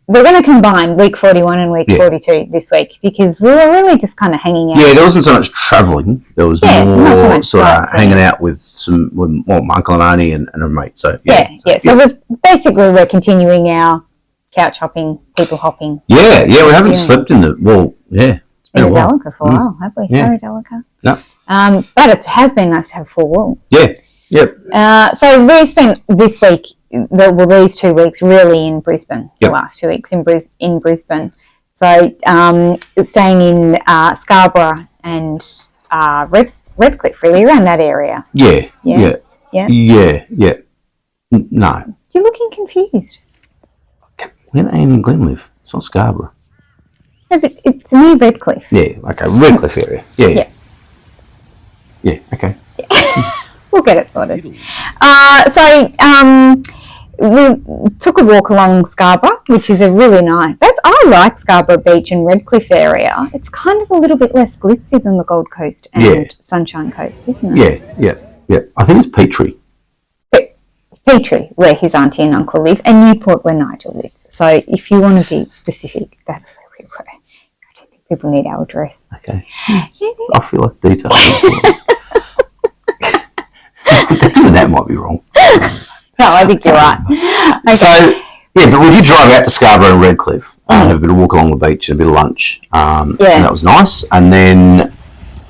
We're going to combine week 41 and week 42 this week because we were really just kind of hanging out. Yeah, there wasn't so much travelling. There was more so much sort of hanging out with my uncle and auntie and a mate. So So we're continuing our couch hopping, people hopping. Yeah, we haven't slept in the It's been a Delica for a while, have we? Yeah. Sorry, Delica. No. But it has been nice to have 4 walls. Yeah. Yep. So we spent this week, these 2 weeks, really in Brisbane. The last 2 weeks in Brisbane. So staying in Scarborough and Redcliff, really around that area. Yeah. No. You're looking confused. Where do Anne and Glenn live? It's not Scarborough. No, but it's near Redcliff. Yeah. Okay. Redcliff area. Yeah. Okay. Yeah. We'll get it sorted. We took a walk along Scarborough, which is a really nice. I like Scarborough Beach and Redcliff area. It's kind of a little bit less glitzy than the Gold Coast and Sunshine Coast, isn't it? Yeah. I think it's Petrie. Petrie, where his auntie and uncle live, and Newport, where Nigel lives. So if you want to be specific, that's where we were. I don't think people need our address. Okay. I feel like details. Even that might be wrong. No, I think you're right. Okay. So, but we did drive out to Scarborough and Redcliff, have a bit of walk along the beach and a bit of lunch, and that was nice. And then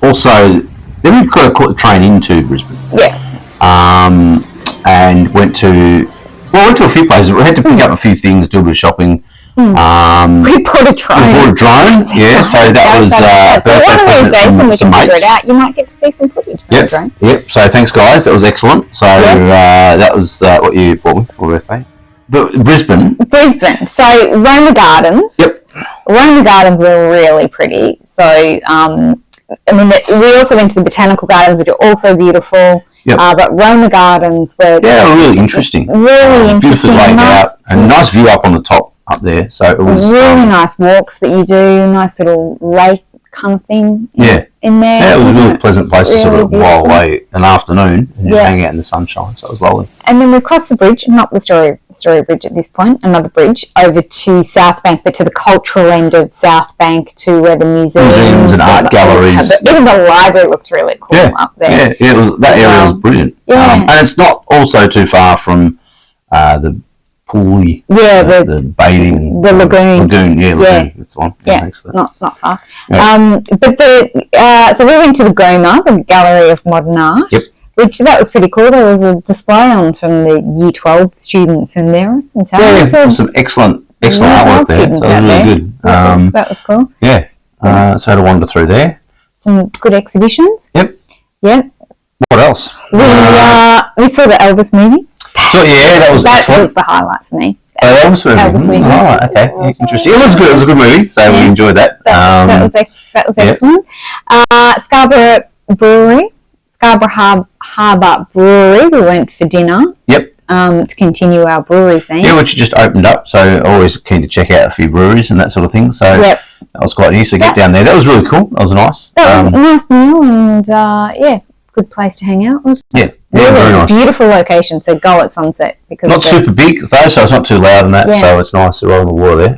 also, we caught the train into Brisbane. Yeah. And went to a few places. We had to pick up a few things, do a bit of shopping. We bought a drone. So that was one of these days when we can figure it out, you might get to see some footage from the drone. Yep. So thanks, guys. That was excellent. So that was what you bought me for birthday. But Brisbane. So Roma Gardens. Yep. Roma Gardens were really pretty. So we also went to the Botanical Gardens, which are also beautiful. Yep. But Roma Gardens were really interesting. Beautifully laid out, and nice view up on the top up there. So it was really nice walks that you do. Nice little lake kind of thing. In there. Yeah, it was a really pleasant place to sort of while away an afternoon and hang out in the sunshine. So it was lovely. And then we crossed the bridge, not the Story Bridge at this point, another bridge over to Southbank, but to the cultural end of Southbank, to where the museums and art galleries. Even the library looked really cool up there. Yeah, that area was brilliant. And it's not also too far from the pool. The bathing. The lagoon. Lagoon. That's the one. Not far. So we went to the GOMA, the Gallery of Modern Art. Yep. Which that was pretty cool. There was a display on from the Year 12 students, and there were some talented, some excellent artwork there. So it was really good. That was cool. Yeah. So I had to wander through there. Some good exhibitions. Yep. What else? We saw the Elvis movie. So that was excellent. That was the highlight for me. Elvis movie. Oh, okay. Interesting. It was good. It was a good movie. So we enjoyed that. That was excellent. Scarborough Brewery. Scarborough Harbour Brewery. We went for dinner. Yep. To continue our brewery thing. Yeah, which just opened up, so always keen to check out a few breweries and that sort of thing. So that was quite new. So get down there. That was really cool. That was nice. That was a nice meal and good place to hang out. It was very nice. Beautiful location. So go at sunset because not super big though, so it's not too loud and that. So it's nice to roll on the water there.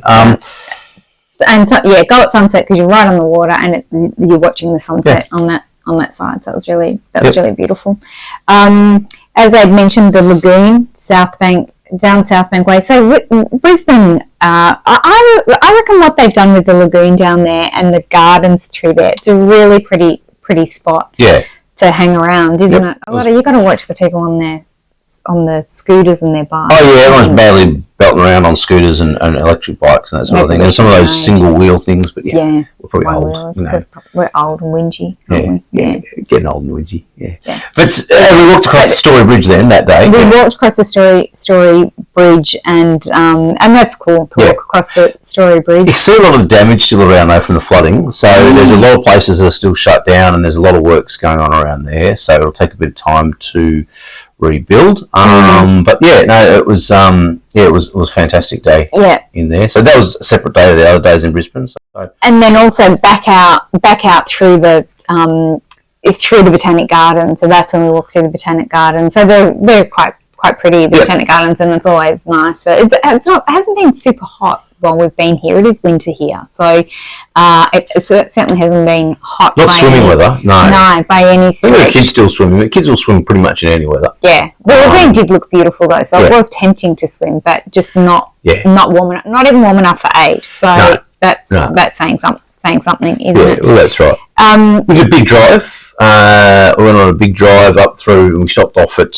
Go at sunset because you're right on the water and you're watching the sunset on that side. So it was really really beautiful. As I'd mentioned, the lagoon, down Southbank Way. So Brisbane, I reckon what they've done with the lagoon down there and the gardens through there, it's a really pretty spot to hang around, isn't it? You got to watch the people on the scooters and their bikes. Oh yeah, everyone's badly belting around on scooters and electric bikes and that sort of thing. There's some of those single wheel things, but we're probably old. We're old and whingy. Getting old and whingy. Yeah. But we walked across the Story Bridge then that day. We walked across the Story Bridge, and that's cool to walk across the Story Bridge. You can see a lot of damage still around though from the flooding. So there's a lot of places that are still shut down, and there's a lot of works going on around there. So it'll take a bit of time to rebuild. But it was it was a fantastic day in there. So that was a separate day to the other days in Brisbane. So. And then also back out through the Botanic Garden. So that's when we walked through the Botanic Garden. So they're quite quite pretty, the Botanic Gardens, and it's always nice. So it hasn't been super hot while we've been here. It is winter here, so it certainly hasn't been hot. Not swimming weather, no, by any stretch. The kids still swimming. The kids will swim pretty much in any weather. Yeah, well, the green did look beautiful though, so it was tempting to swim, but just not warm enough, not even warm enough for 8. So that's saying something, isn't it? Well, that's right. We did a big drive. We went on a big drive up through, and we stopped off at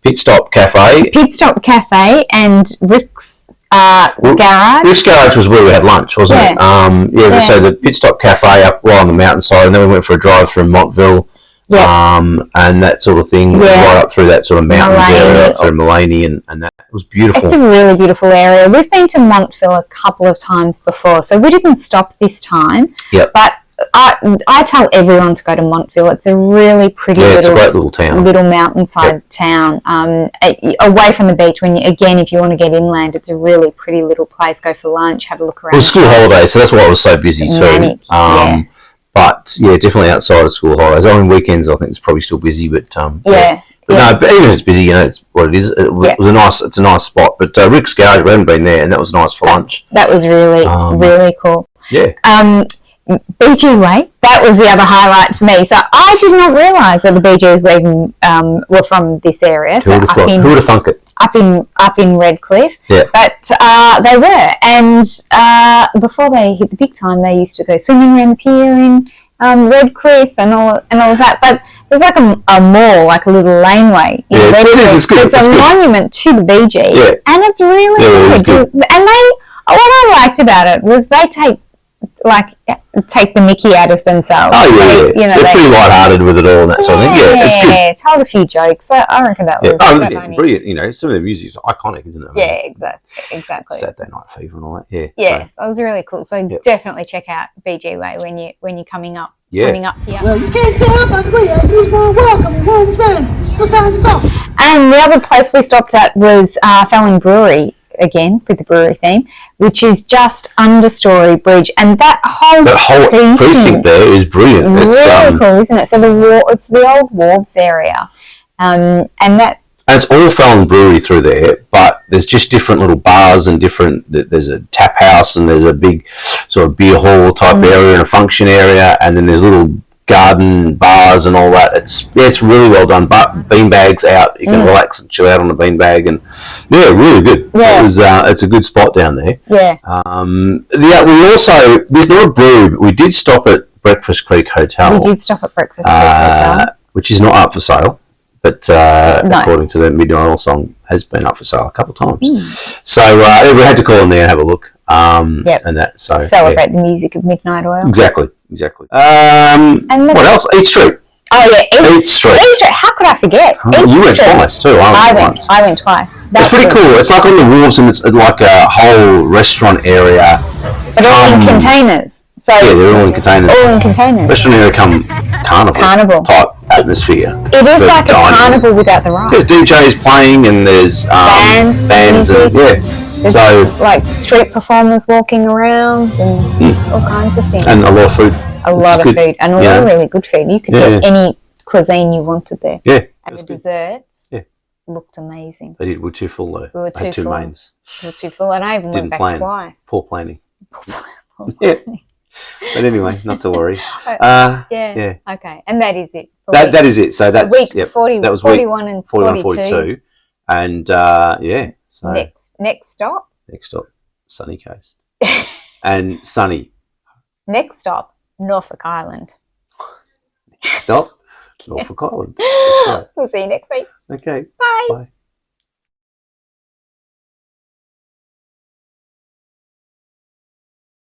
Pit Stop Cafe. Pit Stop Cafe and Rick's Garage. Rick's Garage was where we had lunch, wasn't it? So the Pit Stop Cafe up right on the mountainside, and then we went for a drive through Montville. And that sort of thing, right up through that sort of mountains area, up through Mullaney, and that was beautiful. It's a really beautiful area. We've been to Montville a couple of times before, so we didn't stop this time. Yep. But I tell everyone to go to Montville. It's a really pretty it's a great little town, little mountainside town, away from the beach. If you want to get inland, it's a really pretty little place. Go for lunch, have a look around. It was school holidays, so that's why it was so busy too. Manic, But definitely outside of school holidays. On weekends, I think it's probably still busy, but no, but even if it's busy, it's what it is. It's a nice spot. But Rick's Garage, we haven't been there, and that was nice for lunch. That was really really cool. Yeah. BeeGee Way, that was the other highlight for me. So I did not realise that the BeeGees were from this area. Who would have thunk it? Up in Redcliff, but they were, and before they hit the big time, they used to go swimming around the pier in Redcliff and all of that. But there's like a mall, like a little laneway. It's good. It's a monument to the BeeGees, and it's really good. And what I liked about it was they take the mickey out of themselves. Oh yeah, they're pretty light-hearted with it all and that sort of thing. Yeah, it's good. Yeah, told a few jokes. I reckon that was funny. Brilliant. Some of the music's iconic, isn't it? Exactly. Saturday Night Fever and all that. Yeah. Yes, that was really cool. So definitely check out BeeGee Way when you're coming up. Coming up here. Well, you can't tell by the way I use my welcome warm span. No time to talk. And the other place we stopped at was Felling Brewery. Again, with the brewery theme, which is just understory bridge, and that whole precinct there is brilliant. Really cool, isn't it? So it's the old wharves area, and it's all Felling Brewery through there, but there's just different little bars and there's a tap house and there's a big sort of beer hall type area and a function area, and then there's little garden bars and all that. It's really well done. But beanbags out, you can relax and chill out on the beanbag, and really good. It's a good spot down there. We also, there's not a brewery, but we did stop at Breakfast Creek Hotel. Which is not up for sale, but according to the Midnight Oil song, has been up for sale a couple of times. So we had to call in there and have a look. And that celebrate the music of Midnight Oil. Exactly. And what else? Eat Street. Oh yeah, Eat Street. How could I forget? You went twice too. I went twice. It's pretty cool. It's like on the wharves, and it's like a whole restaurant area. But all in containers. So they're all in containers. Restaurant area carnival type atmosphere. It is like a carnival without the rides. There's DJs playing, and there's bands and there's like street performers walking around and all kinds of things. And a lot of food. A lot of food. And a lot of really good food. You could get any cuisine you wanted there. Yeah. And the desserts looked amazing. They did. We were too full though. We were too full. Mains. We were too full. And I even went back twice. Poor planning. But anyway, not to worry. Okay. And that is it. That is it. So that's week 40, that was 41 and 42. And so next stop, Sunny Coast. And sunny. Next stop, Norfolk Island. Next stop, Norfolk Island. That's right. We'll see you next week. Okay. Bye. Bye.